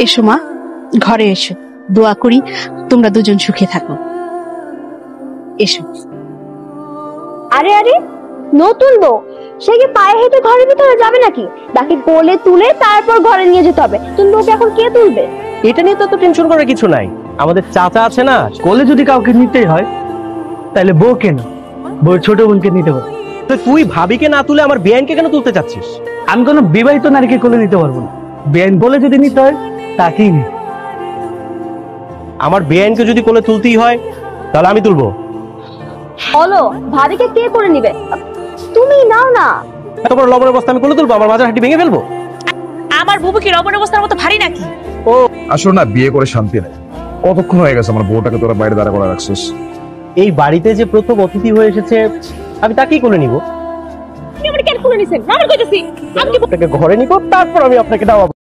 এসো মা, ঘরে এসো, দোয়া করি তোমরা দুজন সুখে থাকো। এসো। আরে আরে, নতুন বউ, সে কি পায়ে হেঁটে ঘরের ভিতরে যাবে নাকি? তাকে কোলে তুলে তারপর ঘরে নিয়ে যেতে হবে। তুমি বউকে এখন কে তুলবে? এটা নিয়ে তো টেনশন করার কিছু নাই। আমাদের চাচা আছে না, কোলে যদি কাউকে নিতেই হয় তাহলে বউ কেন, বউর ছোট বোনকে নিতে পারে। তো তুই ভাবিকে না তুলে আমার বেআইনকে কেন তুলতে চাচ্ছিস? আমি কোনো বিবাহিত নারীকে কোলে নিতে পারবো না। বেআইন বলে যদি নিতে হয় তাকেই নি। আমার বেআইনকে যদি কোলে তুলতেই হয় তাহলে আমি তুলবো। বলো, ভাবিকে কে করে নিবে? তুমি নাও না। তোমার লবণের বস্তা আমি কোলে তুলবো? আমার মাজার হাঁটি ভেঙে ফেলবো? আমার বুবু কি লবণের বস্তার মতো ভারী নাকি? ও আসলে না, বিয়ে করে শান্তি নেই। কতক্ষণ হয়ে গেছে আমার বউটাকে তোরা বাইরে দাঁড়া করে রাখছিস। এই বাড়িতে যে প্রথম অতিথি হয়ে এসেছে আমি তাকেই কোলে নিব। আপনি আমার কেন করে নিছেন? আমার কইতেছি, আমি কি আপনাকে ঘরে নিব, তারপর আমি আপনাকে দাওয়াবো।